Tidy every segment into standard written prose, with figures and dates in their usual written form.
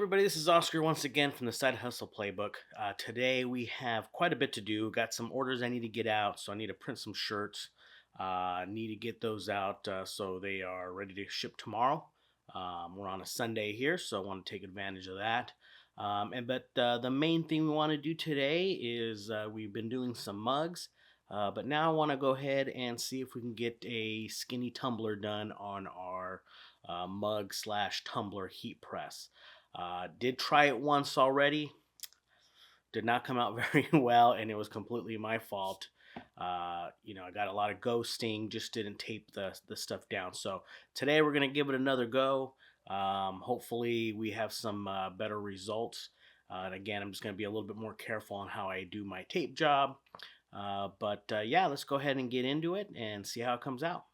everybody, this is Oscar once again from the Side Hustle Playbook. Today we have quite a bit to do. Got some orders I need to get out, so I need to print some shirts. Need to get those out so they are ready to ship tomorrow. We're on a Sunday here, so I want to take advantage of that. But the main thing we want to do today is we've been doing some mugs, but now I want to go ahead and see if we can get a skinny tumbler done on our mug slash tumbler heat press. Did try it once already. Did not come out very well, and it was completely my fault. I got a lot of ghosting, just didn't tape the stuff down. So today we're gonna give it another go. Hopefully we have some better results. And again, I'm just gonna be a little bit more careful on how I do my tape job. But yeah, let's go ahead and get into it and see how it comes out.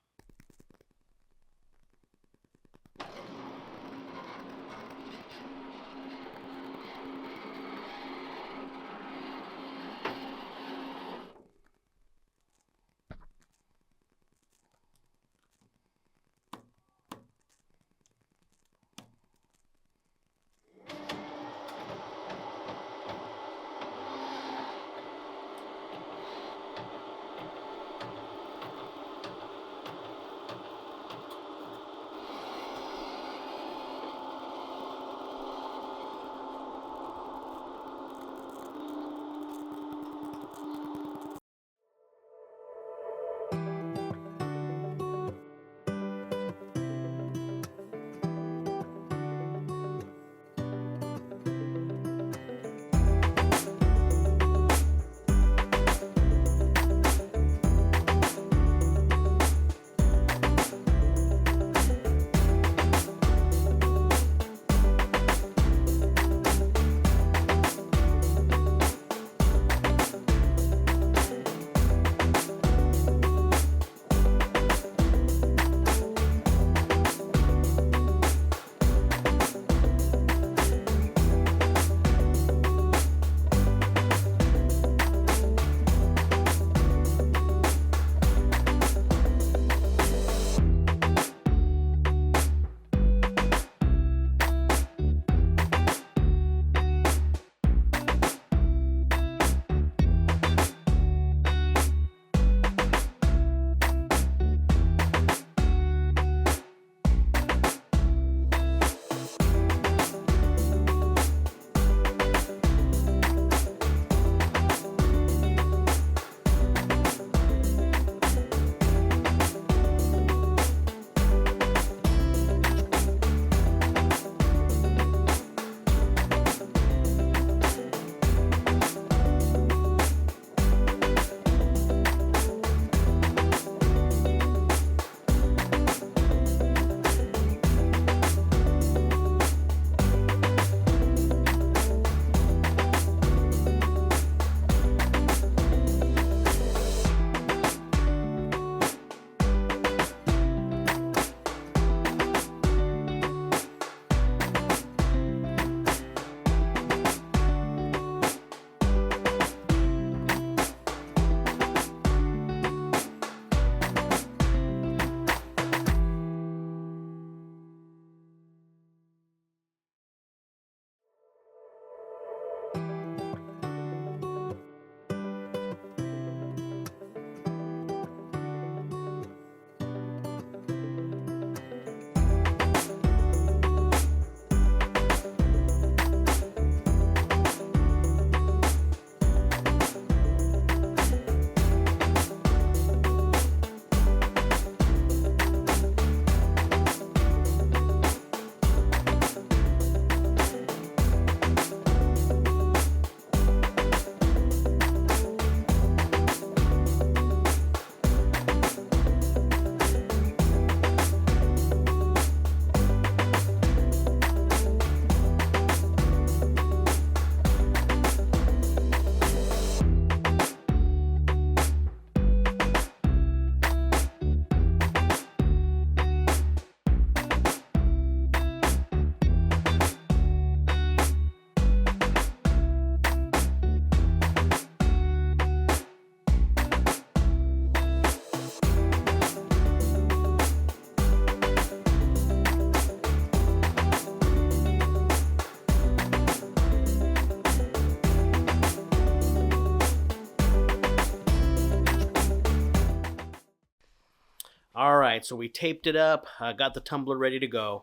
All right, so we taped it up, got the tumbler ready to go.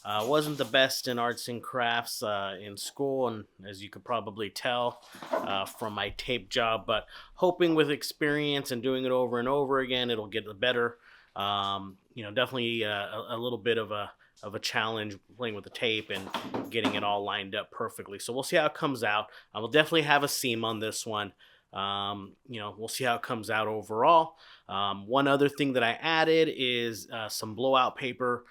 Wasn't the best in arts and crafts in school, and as you could probably tell from my tape job, but hoping with experience and doing it over and over again, it'll get better. Definitely a little bit of a challenge playing with the tape and getting it all lined up perfectly. So we'll see how it comes out. I will definitely have a seam on this one. We'll see how it comes out overall. One other thing that I added is some blowout paper,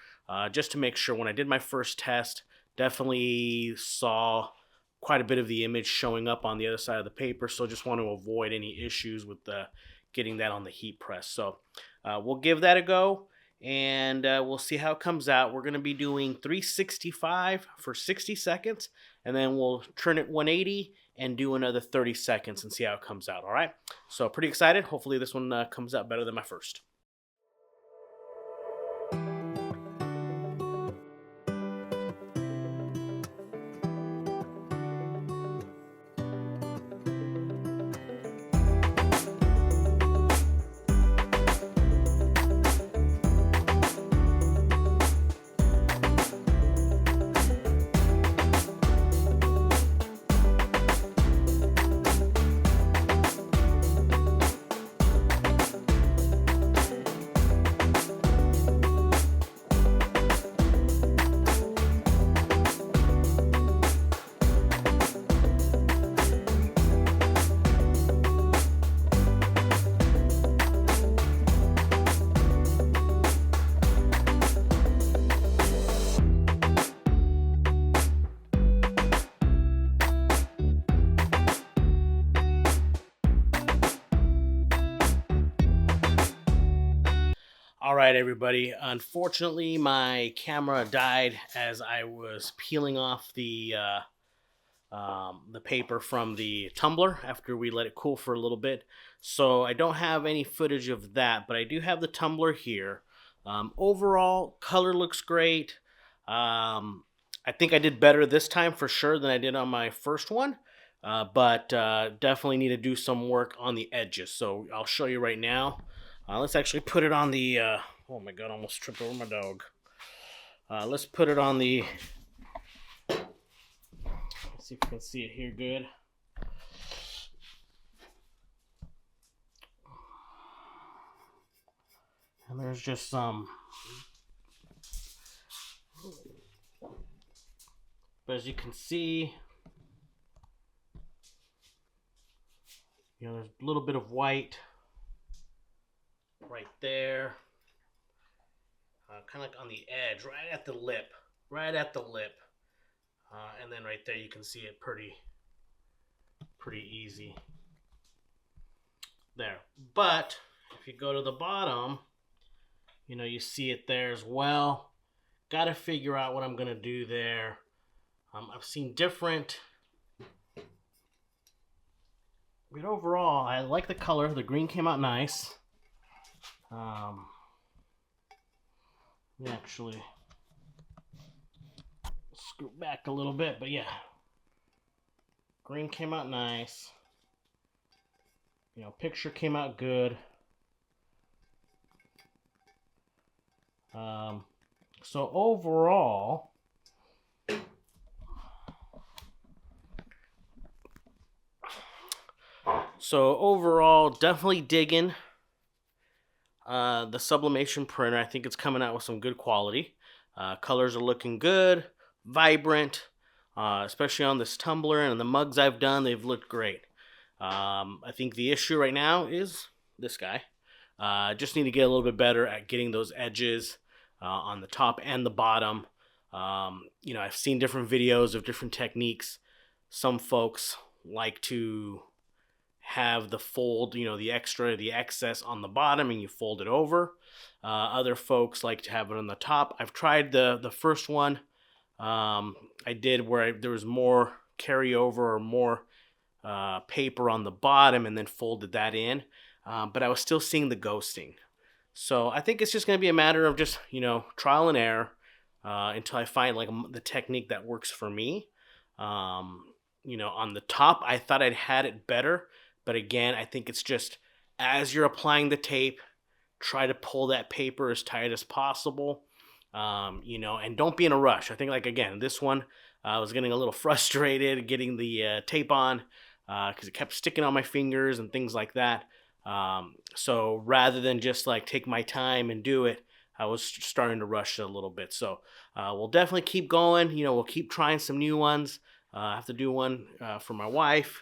just to make sure when I did my first test, definitely saw quite a bit of the image showing up on the other side of the paper. So just want to avoid any issues with getting that on the heat press. So we'll give that a go, and we'll see how it comes out. We're going to be doing 365 for 60 seconds, and then we'll turn it 180 and do another 30 seconds and see how it comes out. All right, so pretty excited. Hopefully this one comes out better than my first. All right, everybody. Unfortunately, my camera died as I was peeling off the paper from the tumbler after we let it cool for a little bit. So I don't have any footage of that, but I do have the tumbler here. Overall, color looks great. I think I did better this time for sure than I did on my first one, but definitely need to do some work on the edges. So I'll show you right now. Let's actually put it on the, oh my god, almost tripped over my dog. Let's put it on the, let's see if you can see it here good. And there's just some, but as you can see, there's a little bit of white right there, kind of like on the edge, right at the lip, and then right there you can see it pretty easy there. But if you go to the bottom, you see it there as well. Got to figure out what I'm gonna do there. I've seen different, but overall I like the color. The green came out nice. Actually scoot back a little bit, but yeah, green came out nice. Picture came out good. So overall, definitely digging the sublimation printer. I think it's coming out with some good quality. Colors are looking good, vibrant, especially on this tumbler, and the mugs I've done, they've looked great. I think the issue right now is this guy. Just need to get a little bit better at getting those edges on the top and the bottom. I've seen different videos of different techniques. Some folks like to have the fold, the excess on the bottom, and you fold it over. Other folks like to have it on the top. I've tried the first one. I did where there was more carryover or more paper on the bottom, and then folded that in. But I was still seeing the ghosting. So I think it's just going to be a matter of just, trial and error until I find the technique that works for me. On the top, I thought I'd had it better. But again, I think it's just as you're applying the tape, try to pull that paper as tight as possible. And don't be in a rush. I think, like, again, this one, I was getting a little frustrated getting the tape on because it kept sticking on my fingers and things like that. So rather than just like take my time and do it, I was starting to rush it a little bit. So we'll definitely keep going. We'll keep trying some new ones. I have to do one for my wife.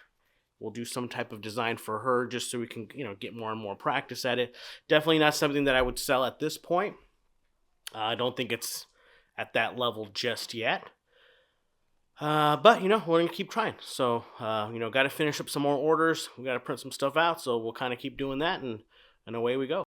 We'll do some type of design for her just so we can, get more and more practice at it. Definitely not something that I would sell at this point. I don't think it's at that level just yet. But, we're going to keep trying. So, got to finish up some more orders. We got to print some stuff out. So we'll kind of keep doing that, and away we go.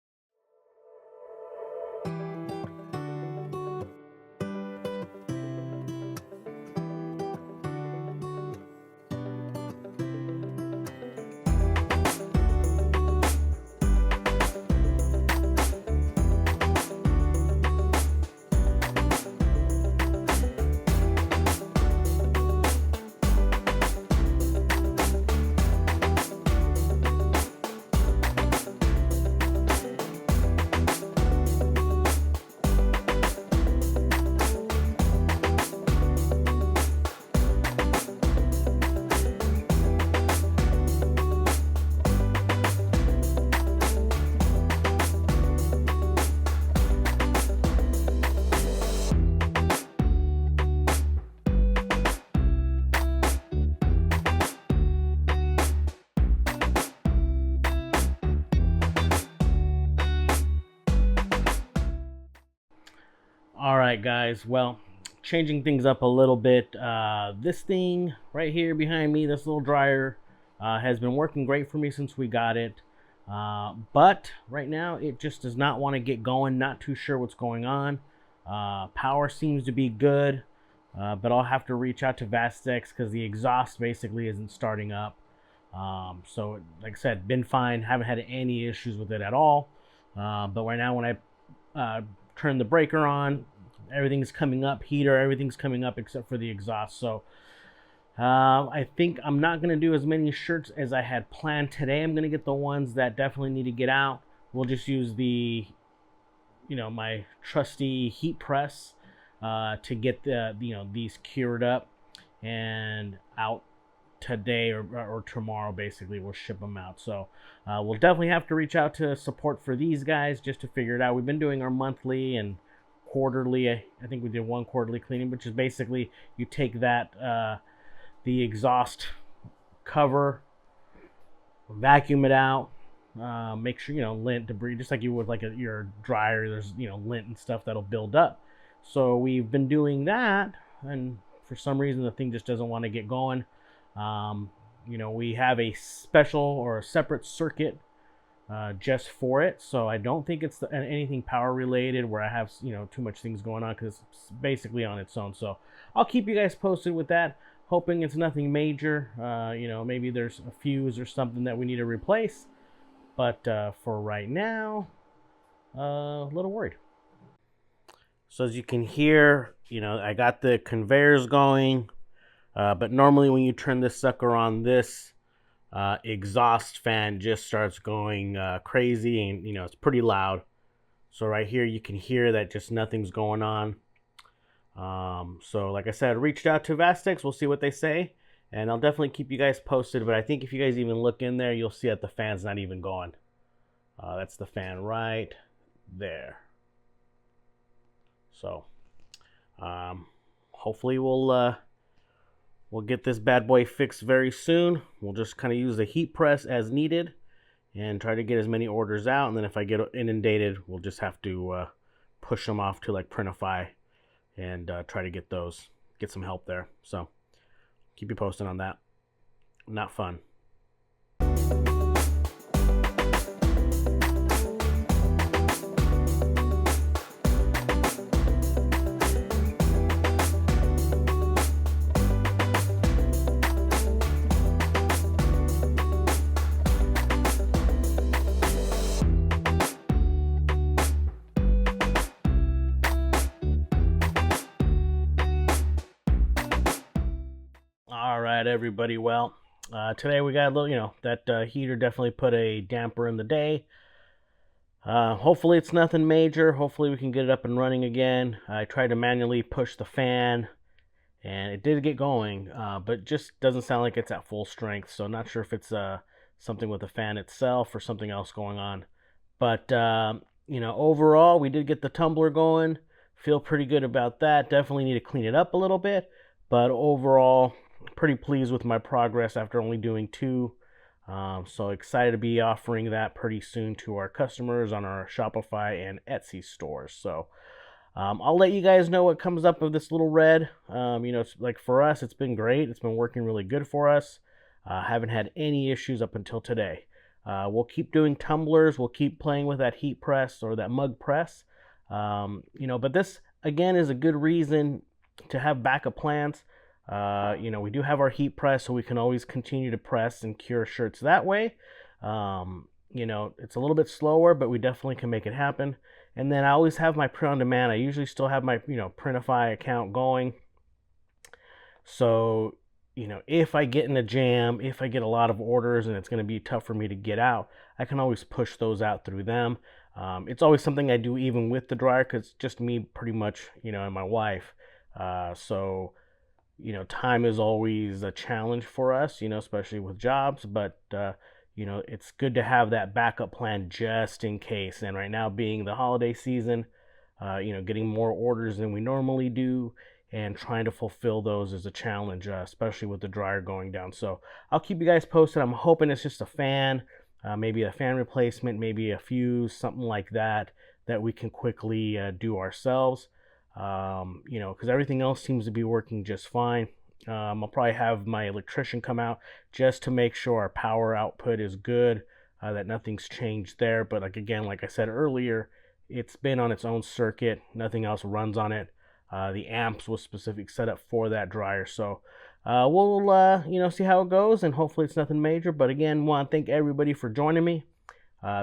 All right, guys. Well, changing things up a little bit. This thing right here behind me, this little dryer, has been working great for me since we got it. But right now, it just does not want to get going. Not too sure what's going on. Power seems to be good, but I'll have to reach out to Vastex because the exhaust basically isn't starting up. So, like I said, been fine. Haven't had any issues with it at all. But right now, when I turn the breaker on, everything's coming up, heater, everything's coming up except for the exhaust. So I think I'm not going to do as many shirts as I had planned today. I'm going to get the ones that definitely need to get out. We'll just use the, my trusty heat press to get these cured up and out today or tomorrow. Basically, we'll ship them out. So we'll definitely have to reach out to support for these guys just to figure it out. We've been doing our monthly and quarterly. I think we did one quarterly cleaning, which is basically you take that the exhaust cover, vacuum it out, make sure lint, debris, just like you would like your dryer. There's lint and stuff that'll build up. So we've been doing that, and for some reason the thing just doesn't want to get going. We have a special or a separate circuit just for it, so I don't think it's anything power related where I have too much things going on, because it's basically on its own. So I'll keep you guys posted with that, hoping it's nothing major. Maybe there's a fuse or something that we need to replace, but for right now, a little worried. So as you can hear, I got the conveyors going, but normally when you turn this sucker on, this exhaust fan just starts going crazy, and it's pretty loud. So right here you can hear that just nothing's going on. So like I said, I reached out to Vastex. We'll see what they say, and I'll definitely keep you guys posted. But I think if you guys even look in there, you'll see that the fan's not even going. That's the fan right there. So hopefully we'll get this bad boy fixed very soon. We'll just kind of use the heat press as needed and try to get as many orders out. And then if I get inundated, we'll just have to push them off to like Printify and try to get some help there. So keep you posted on that. Not fun. All right, everybody. Well, today we got a little, that heater definitely put a damper in the day. Hopefully it's nothing major. Hopefully we can get it up and running again. I tried to manually push the fan and it did get going, but just doesn't sound like it's at full strength. So not sure if it's something with the fan itself or something else going on. But overall, we did get the tumbler going. Feel pretty good about that. Definitely need to clean it up a little bit, but overall, pretty pleased with my progress after only doing two. So excited to be offering that pretty soon to our customers on our Shopify and Etsy stores. So I'll let you guys know what comes up of this little red. It's like for us, it's been great. It's been working really good for us. Haven't had any issues up until today. We'll keep doing tumblers. We'll keep playing with that heat press or that mug press. But this again is a good reason to have backup plans. We do have our heat press, so we can always continue to press and cure shirts that way. It's a little bit slower, but we definitely can make it happen. And then I always have my print on demand. I usually still have my Printify account going. So if I get in a jam, if I get a lot of orders and it's going to be tough for me to get out, I can always push those out through them. It's always something I do even with the dryer because it's just me pretty much, and my wife. So time is always a challenge for us, especially with jobs, but it's good to have that backup plan just in case. And right now being the holiday season, getting more orders than we normally do and trying to fulfill those is a challenge, especially with the dryer going down. So I'll keep you guys posted. I'm hoping it's just a fan, maybe a fan replacement, maybe a fuse, something like that we can quickly do ourselves. Because everything else seems to be working just fine. I'll probably have my electrician come out just to make sure our power output is good, that nothing's changed there. But like I said earlier, it's been on its own circuit. Nothing else runs on it. The amps was specific set up for that dryer. So we'll see how it goes, and hopefully it's nothing major. But again, want to thank everybody for joining me.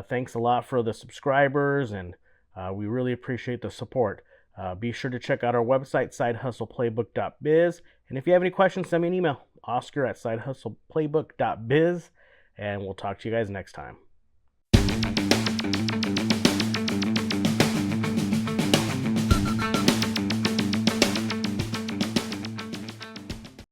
Thanks a lot for the subscribers, and we really appreciate the support. Be sure to check out our website, sidehustleplaybook.biz. And if you have any questions, send me an email, oscar@sidehustleplaybook.biz. And we'll talk to you guys next time.